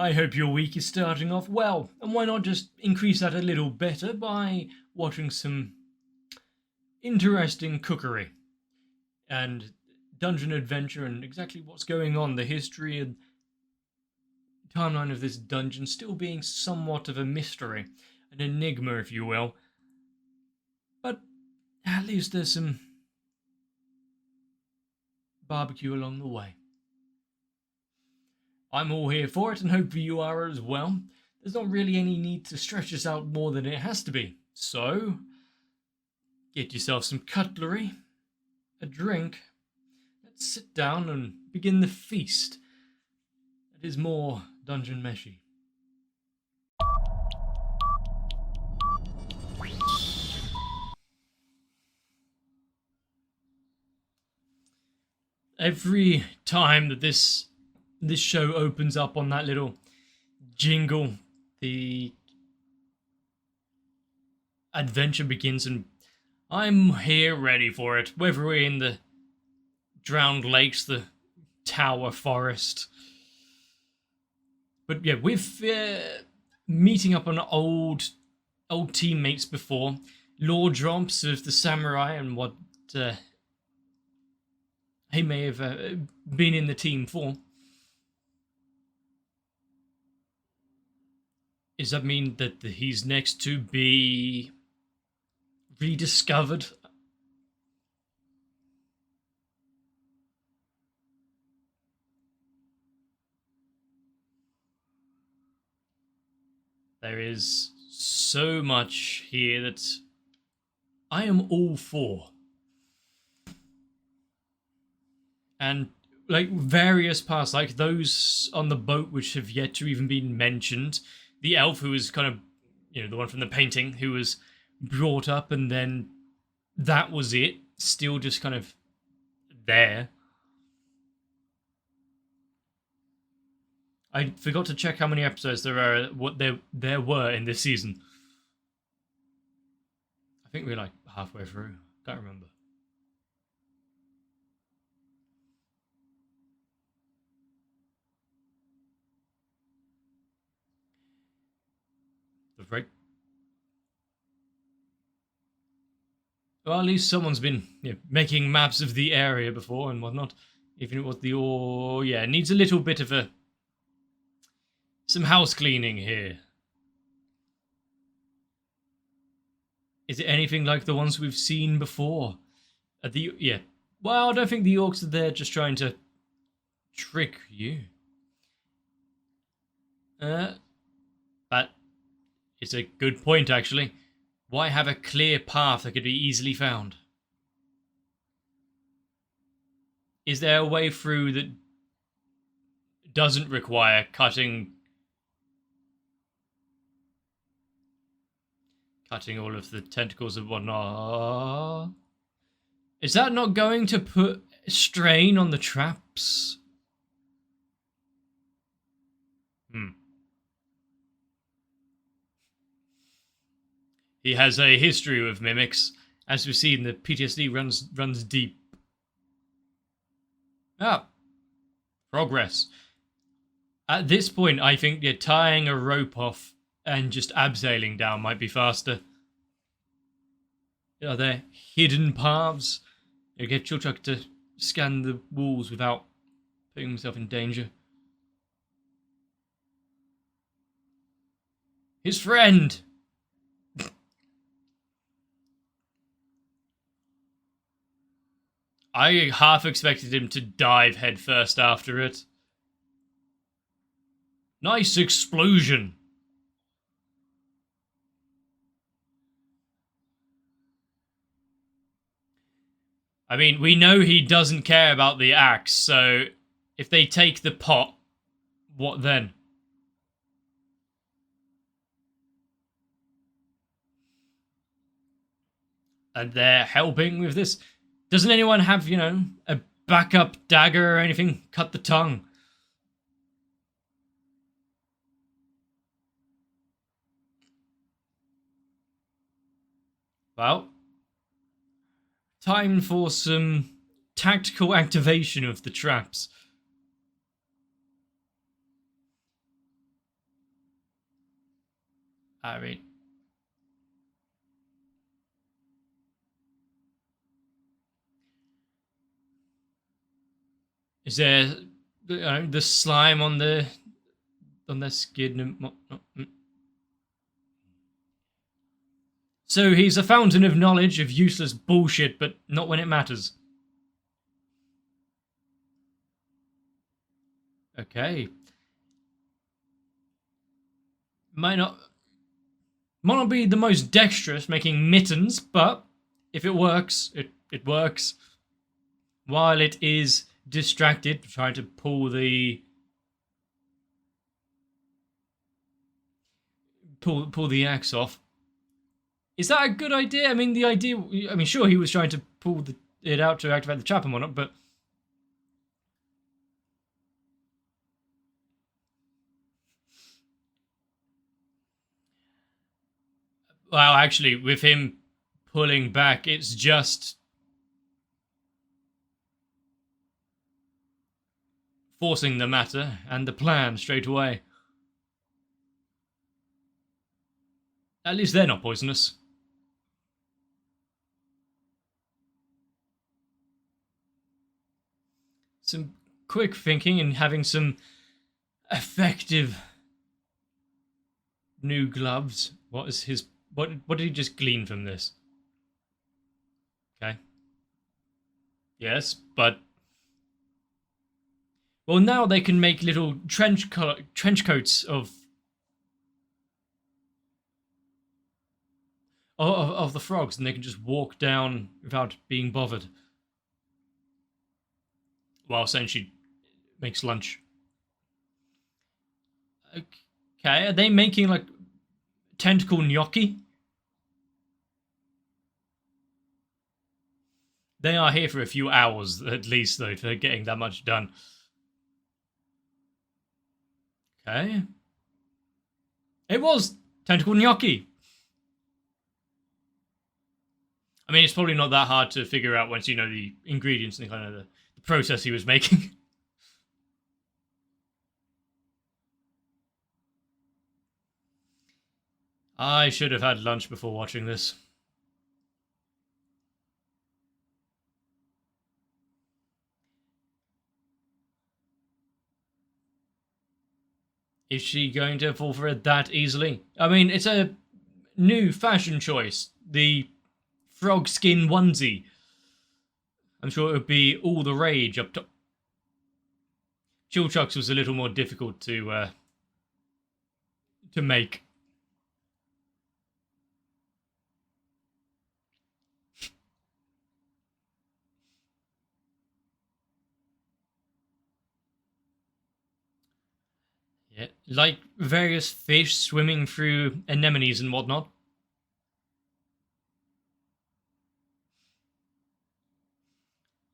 I hope your week is starting off well, and why not just increase that a little better by watching some interesting cookery and dungeon adventure and exactly what's going on, the history and timeline of this dungeon still being somewhat of a mystery, an enigma, if you will. But at least there's some barbecue along the way. I'm all here for it, and hopefully you are as well. There's not really any need to stretch this out more than it has to be. So, get yourself some cutlery, a drink. Let's sit down and begin the feast. That is more Dungeon Meshi. Every time that this show opens up on that little jingle, the adventure begins, and I'm here ready for it. Whether we're in the drowned lakes, the tower forest. But yeah, with meeting up on old teammates before, lore drops of the samurai and what he may have been in the team for. Does that mean that he's next to be rediscovered? There is so much here that I am all for. And like various parts, like those on the boat which have yet to even been mentioned. The elf who was kind of, the one from the painting, who was brought up and then that was it. Still just kind of there. I forgot to check how many episodes there were in this season. I think we're like halfway through. Can't remember. Right. Well, at least someone's been making maps of the area before and whatnot. Even if it was it needs a little bit of some house cleaning here. Is it anything like the ones we've seen before? Well, I don't think the orcs are there just trying to trick you. But it's a good point, actually. Why have a clear path that could be easily found? Is there a way through that doesn't require cutting all of the tentacles and whatnot? Is that not going to put strain on the traps? He has a history with mimics. As we've seen, the PTSD runs deep. Progress. At this point, I think tying a rope off and just abseiling down might be faster. Are there hidden paths? Get Chulchuk to scan the walls without putting himself in danger. His friend! I half expected him to dive headfirst after it. Nice explosion. I mean, we know he doesn't care about the axe, so if they take the pot, what then? And they're helping with this? Doesn't anyone have, a backup dagger or anything? Cut the tongue. Well, time for some tactical activation of the traps. I mean, is there the slime on their skin? So he's a fountain of knowledge of useless bullshit, but not when it matters. Okay. Might not be the most dexterous making mittens, but if it works, it works. While it is distracted, trying to pull the axe off. Is that a good idea? I mean, sure, he was trying to pull it out to activate the trap and whatnot, but well, actually, with him pulling back, it's just forcing the matter and the plan straight away. At least they're not poisonous. Some quick thinking and having some effective new gloves. What did he just glean from this? Okay. Yes, but well, now they can make little trench coats of the frogs, and they can just walk down without being bothered. While Senshi makes lunch. Okay, are they making like tentacle gnocchi? They are here for a few hours at least, though, for getting that much done. Okay. It was tentacle gnocchi. I mean, it's probably not that hard to figure out once you know the ingredients and kind of the process he was making. I should have had lunch before watching this. Is she going to fall for it that easily? I mean, it's a new fashion choice. The frog skin onesie. I'm sure it would be all the rage up top. Chill Chucks was a little more difficult to make. Yeah, like various fish swimming through anemones and whatnot.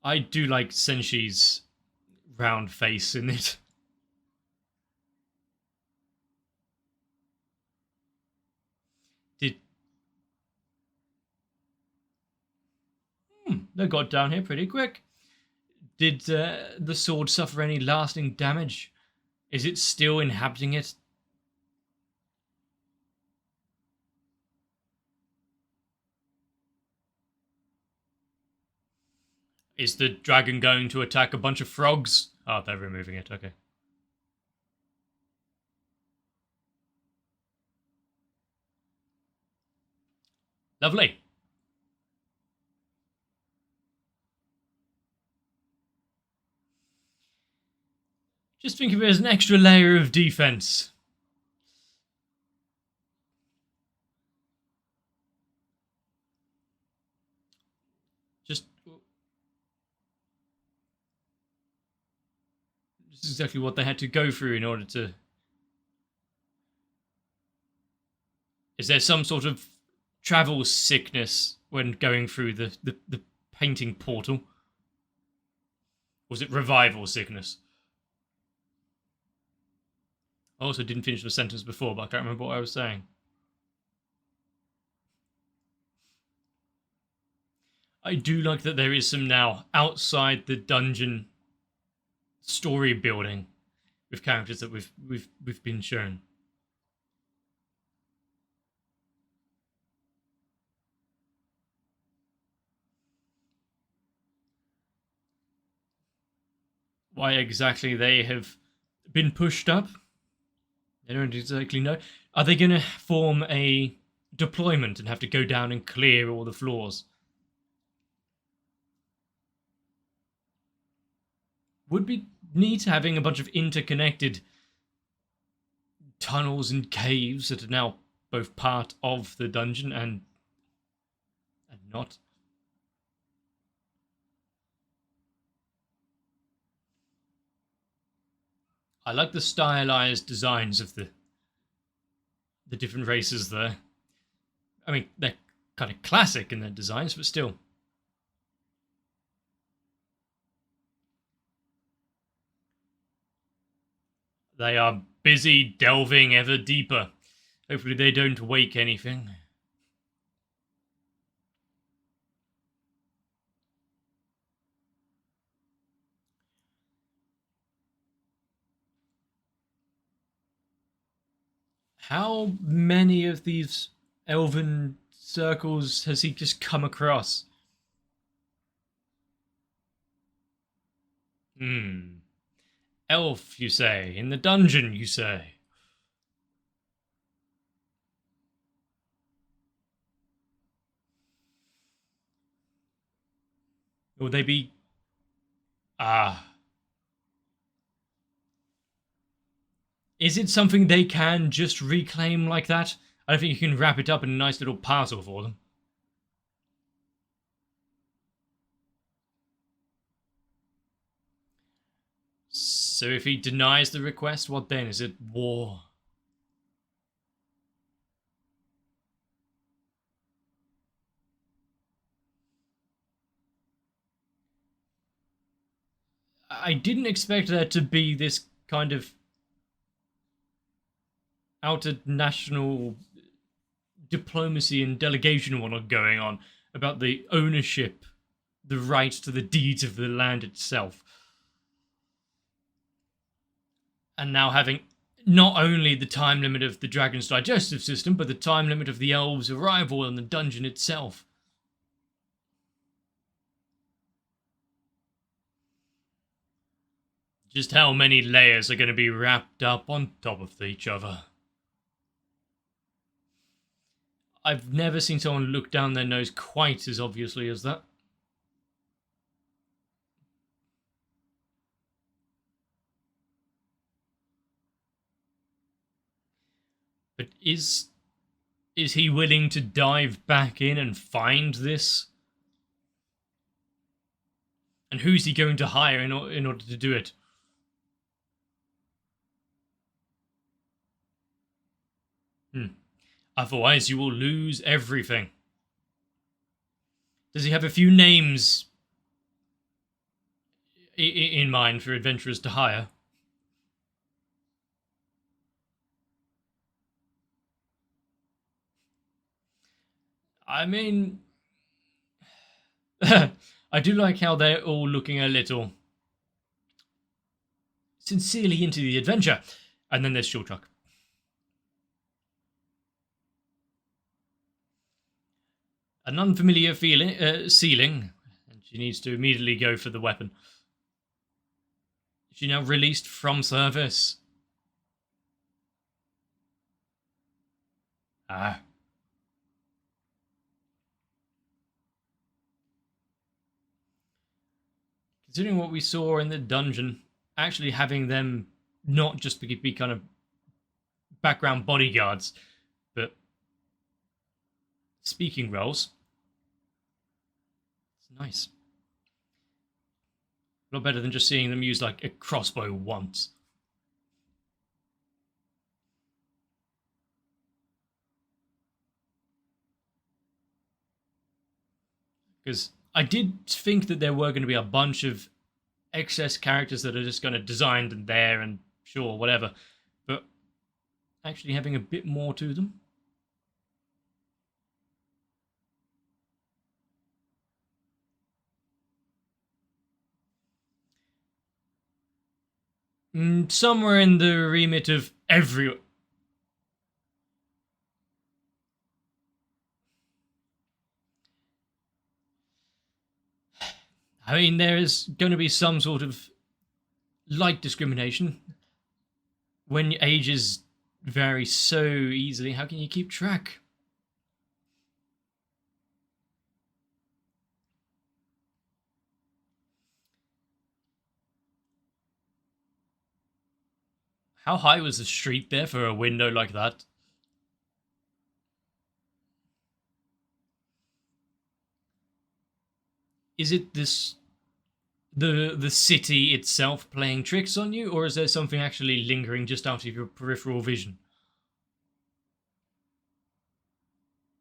I do like Senshi's round face in it. They got down here pretty quick. Did the sword suffer any lasting damage? Is it still inhabiting it? Is the dragon going to attack a bunch of frogs? Oh, they're removing it, okay. Lovely. Just think of it as an extra layer of defense. Just this is exactly what they had to go through in order to... Is there some sort of travel sickness when going through the painting portal? Was it revival sickness? I also didn't finish the sentence before, but I can't remember what I was saying. I do like that there is some now outside the dungeon story building with characters that we've been shown. why exactly they have been pushed up. They don't exactly know. Are they going to form a deployment and have to go down and clear all the floors? Would be neat having a bunch of interconnected tunnels and caves that are now both part of the dungeon and not. I like the stylized designs of the different races there. I mean, they're kind of classic in their designs, but still. They are busy delving ever deeper. Hopefully they don't wake anything. How many of these elven circles has he just come across? Elf, you say? In the dungeon, you say? Will they be... Is it something they can just reclaim like that? I don't think you can wrap it up in a nice little parcel for them. So if he denies the request, what then? Is it war? I didn't expect there to be this kind of outer national diplomacy and delegation and whatnot going on about the ownership, the right to the deeds of the land itself. And now having not only the time limit of the dragon's digestive system, but the time limit of the elves' arrival in the dungeon itself. Just how many layers are going to be wrapped up on top of each other? I've never seen someone look down their nose quite as obviously as that. But is he willing to dive back in and find this? And who's he going to hire in order to do it? Otherwise, you will lose everything. Does he have a few names in mind for adventurers to hire? I mean, I do like how they're all looking a little sincerely into the adventure. And then there's Short Truck. An unfamiliar ceiling, and she needs to immediately go for the weapon. Is she now released from service? Considering what we saw in the dungeon, actually having them not just be kind of background bodyguards, but speaking roles. It's nice. A lot better than just seeing them use like a crossbow once. Because I did think that there were going to be a bunch of excess characters that are just kind of designed and there and sure, whatever. But actually having a bit more to them. Somewhere in the remit of every... I mean, there is going to be some sort of light discrimination. When ages vary so easily, how can you keep track? How high was the street there for a window like that? Is it this the city itself playing tricks on you, or is there something actually lingering just out of your peripheral vision?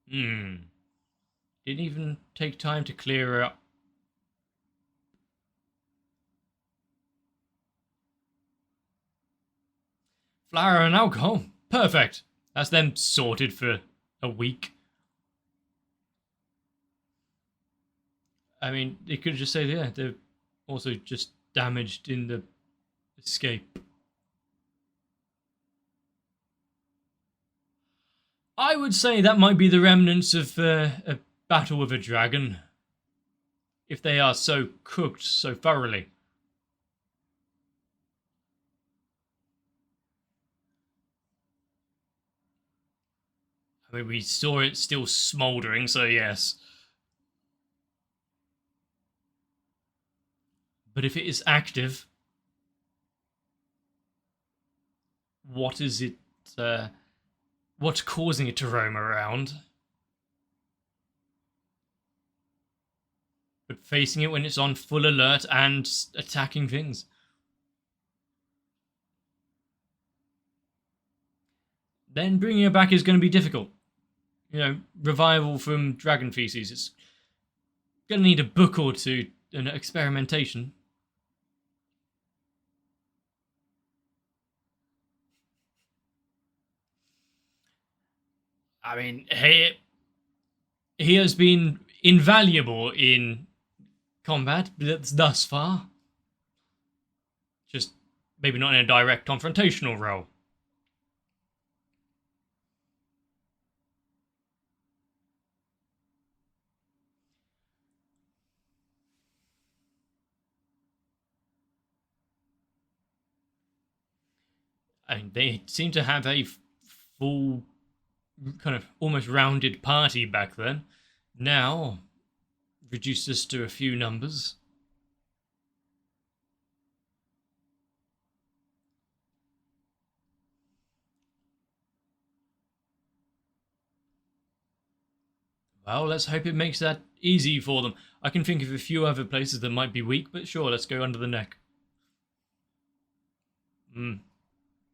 Didn't even take time to clear up. Flour and alcohol. Perfect. That's them sorted for a week. I mean, they could just say, yeah, they're also just damaged in the escape. I would say that might be the remnants of a battle with a dragon. If they are so cooked so thoroughly. I mean, we saw it still smouldering, so yes. But if it is active, what is it? What's causing it to roam around? But facing it when it's on full alert and attacking things. Then bringing it back is going to be difficult. You know, revival from dragon feces. It's going to need a book or two and experimentation. I mean, he has been invaluable in combat thus far. Just maybe not in a direct confrontational role. I mean, they seem to have a full, kind of almost rounded party back then. Now, reduced us to a few numbers. Well, let's hope it makes that easy for them. I can think of a few other places that might be weak, but sure, let's go under the neck.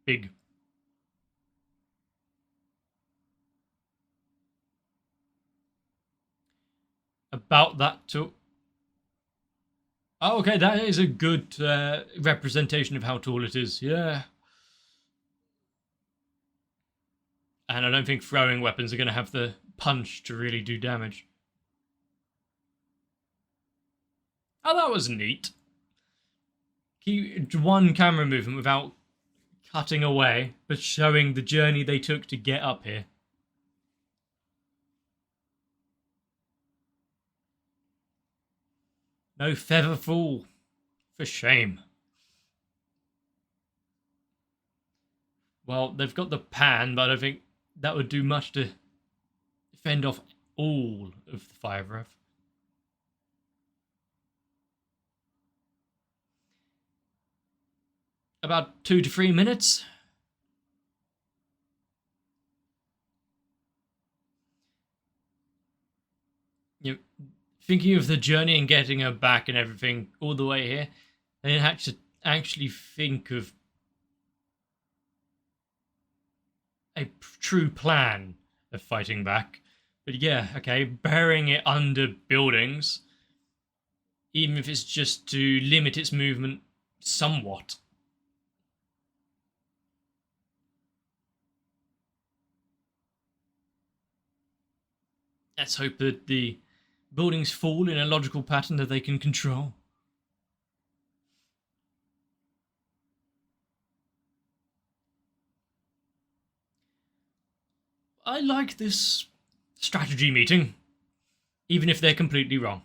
Big. About that too. Oh, okay, that is a good representation of how tall it is. Yeah. And I don't think throwing weapons are going to have the punch to really do damage. Oh, that was neat. Keep one camera movement without cutting away, but showing the journey they took to get up here. No feather fall. For shame. Well, they've got the pan, but I don't think that would do much to fend off all of the fire breath. About 2 to 3 minutes. You know, thinking of the journey and getting her back and everything all the way here, I didn't have to actually think of a true plan of fighting back. But yeah, okay, burying it under buildings, even if it's just to limit its movement somewhat. Let's hope that the buildings fall in a logical pattern that they can control. I like this strategy meeting, even if they're completely wrong.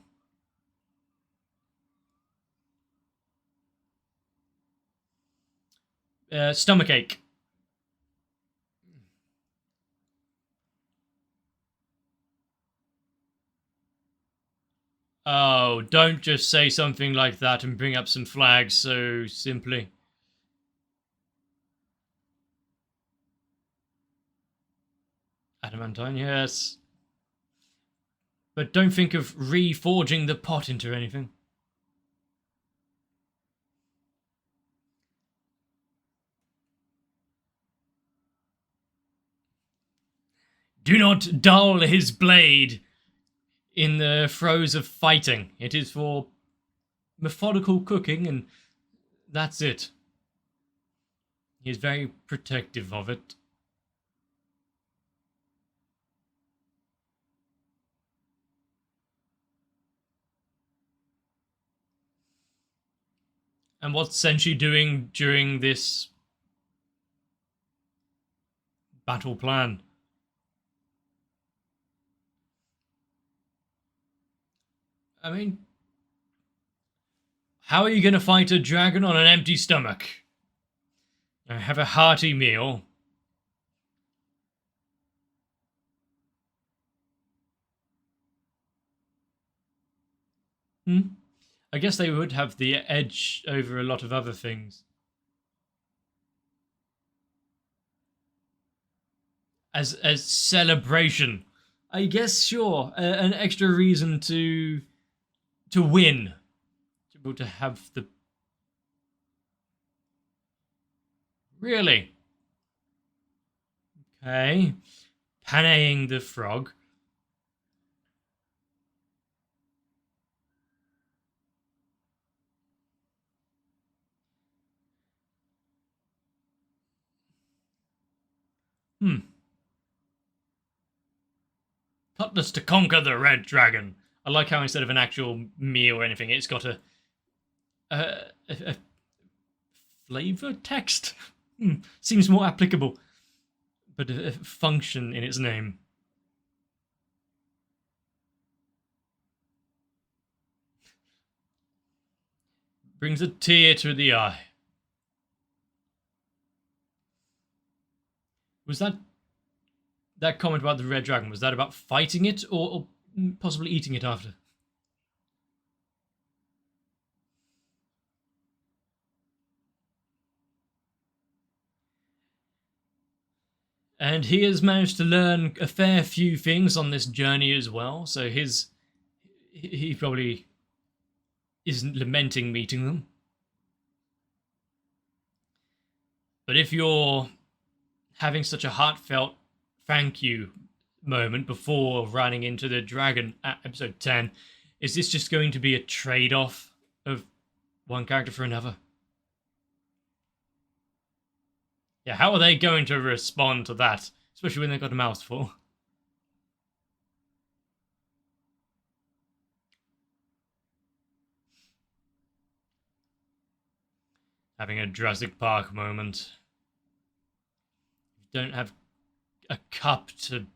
Stomachache. Oh, don't just say something like that and bring up some flags so simply. Adamantine, yes. But don't think of reforging the pot into anything. Do not dull his blade in the throes of fighting. It is for methodical cooking, and that's it. He is very protective of it. And what's Senshi doing during this battle plan? I mean, how are you going to fight a dragon on an empty stomach? Have a hearty meal. I guess they would have the edge over a lot of other things. As celebration. I guess, sure. An extra reason to win. To be able to have the... Really? Okay. Panaying the frog. Cutlass to conquer the red dragon. I like how instead of an actual meal or anything, it's got a flavor text. Seems more applicable, but a function in its name. Brings a tear to the eye. Was that comment about the red dragon? Was that about fighting it or possibly eating it after? And he has managed to learn a fair few things on this journey as well. So he probably isn't lamenting meeting them. But if you're having such a heartfelt thank you moment before running into the dragon at episode 10, is this just going to be a trade-off of one character for another? Yeah, how are they going to respond to that? Especially when they've got a mouthful. Having a Jurassic Park moment. You don't have a cup to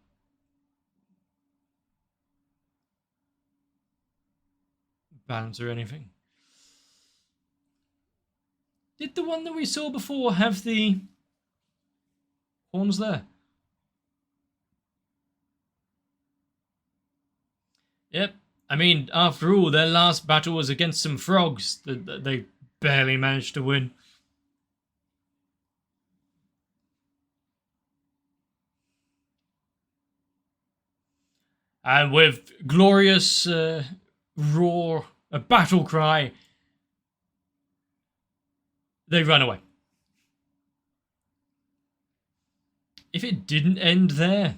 balance or anything. Did the one that we saw before have the horns there? Yep. I mean, after all, their last battle was against some frogs that they barely managed to win. And with glorious roar, a battle cry, they run away. If it didn't end there,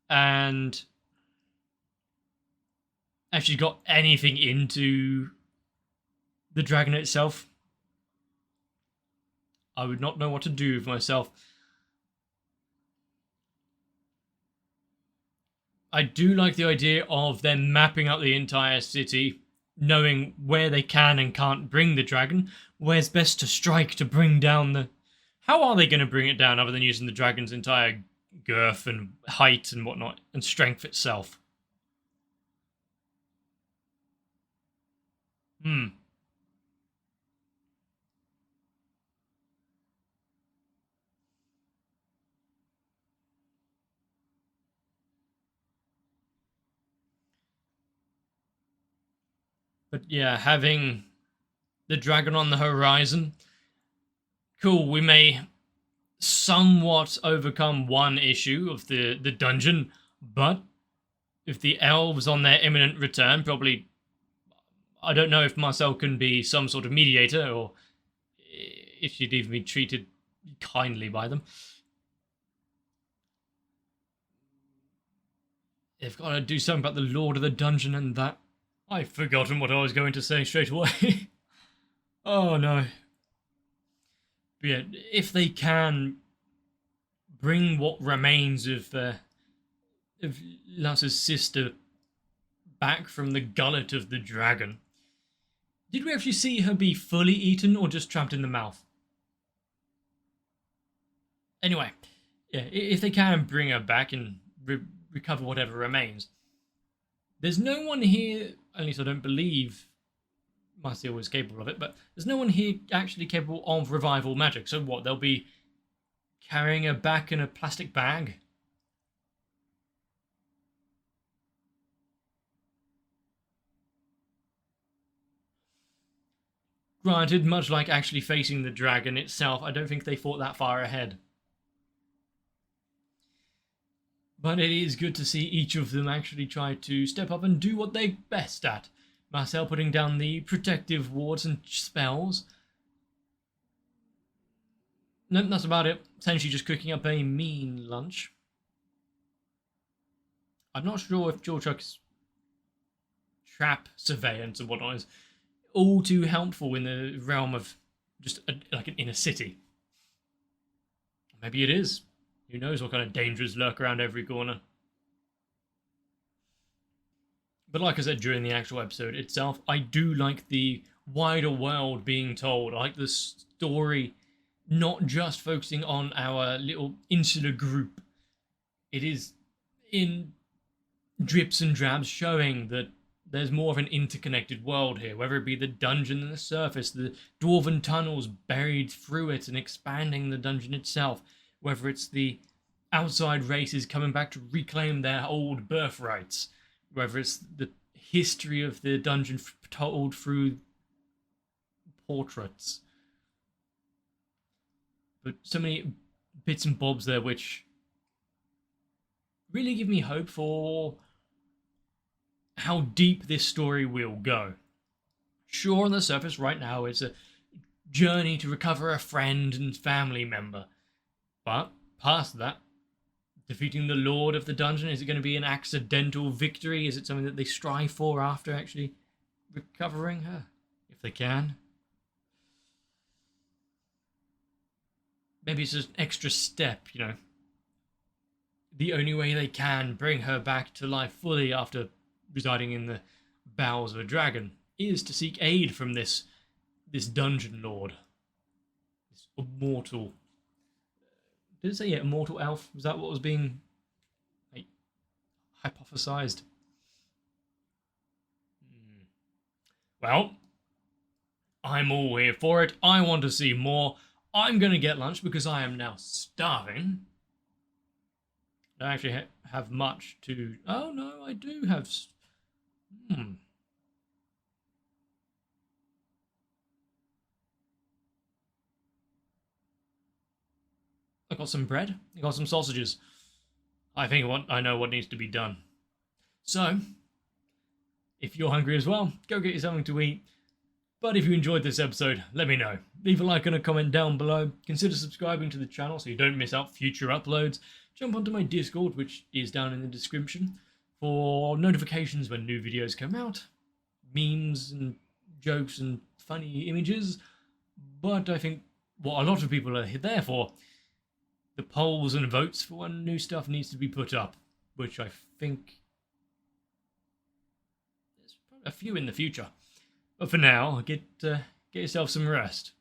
and actually got anything into the dragon itself, I would not know what to do with myself. I do like the idea of them mapping out the entire city, knowing where they can and can't bring the dragon, where's best to strike to bring down the... How are they going to bring it down other than using the dragon's entire girth and height and whatnot, and strength itself? But yeah, having the dragon on the horizon, cool, we may somewhat overcome one issue of the dungeon, but if the elves on their imminent return, probably, I don't know if Marcel can be some sort of mediator, or if she'd even be treated kindly by them. They've got to do something about the Lord of the Dungeon and that. I've forgotten what I was going to say straight away. Oh no. But yeah, if they can bring what remains of Lass's sister back from the gullet of the dragon. Did we actually see her be fully eaten or just trapped in the mouth? Anyway, yeah, if they can bring her back and recover whatever remains. There's no one here, at least I don't believe Marcel was capable of it, but there's no one here actually capable of revival magic. So what, they'll be carrying her back in a plastic bag? Granted, much like actually facing the dragon itself, I don't think they thought that far ahead. But it is good to see each of them actually try to step up and do what they're best at. Marcel putting down the protective wards and spells. Nope, that's about it. Essentially just cooking up a mean lunch. I'm not sure if Jorchuk's trap surveillance and whatnot is all too helpful in the realm of just like an inner city. Maybe it is. Who knows what kind of dangers lurk around every corner. But like I said during the actual episode itself, I do like the wider world being told. I like the story not just focusing on our little insular group. It is in drips and drabs showing that there's more of an interconnected world here, whether it be the dungeon and the surface, the dwarven tunnels buried through it and expanding the dungeon itself, whether it's the outside races coming back to reclaim their old birthrights, whether it's the history of the dungeon told through portraits. But so many bits and bobs there which really give me hope for how deep this story will go. Sure, on the surface right now it's a journey to recover a friend and family member, but past that, defeating the Lord of the Dungeon, is it going to be an accidental victory? Is it something that they strive for after actually recovering her, if they can? Maybe it's just an extra step, you know. The only way they can bring her back to life fully after residing in the bowels of a dragon is to seek aid from this dungeon lord, this immortal. Did it say immortal elf? Was that what was being hypothesized? Well, I'm all here for it. I want to see more. I'm going to get lunch because I am now starving. I don't actually have much to... Oh, no, I do have... I got some bread. I got some sausages. I know what needs to be done. So, if you're hungry as well, go get you something to eat. But if you enjoyed this episode, let me know. Leave a like and a comment down below. Consider subscribing to the channel so you don't miss out future uploads. Jump onto my Discord, which is down in the description, for notifications when new videos come out. Memes and jokes and funny images. But I think what a lot of people are there for, the polls and votes for when new stuff needs to be put up, which I think there's probably a few in the future. But for now, get yourself some rest,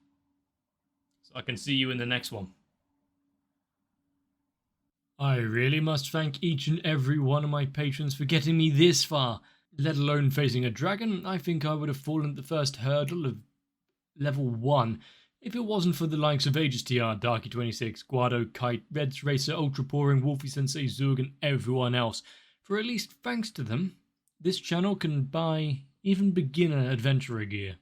so I can see you in the next one. I really must thank each and every one of my patrons for getting me this far, let alone facing a dragon. I think I would have fallen at the first hurdle of level 1 if it wasn't for the likes of AegisTR, Darky26, Guado, Kite, Reds Racer, Ultra Pouring, Wolfie Sensei, Zug, and everyone else. For at least thanks to them, this channel can buy even beginner adventurer gear.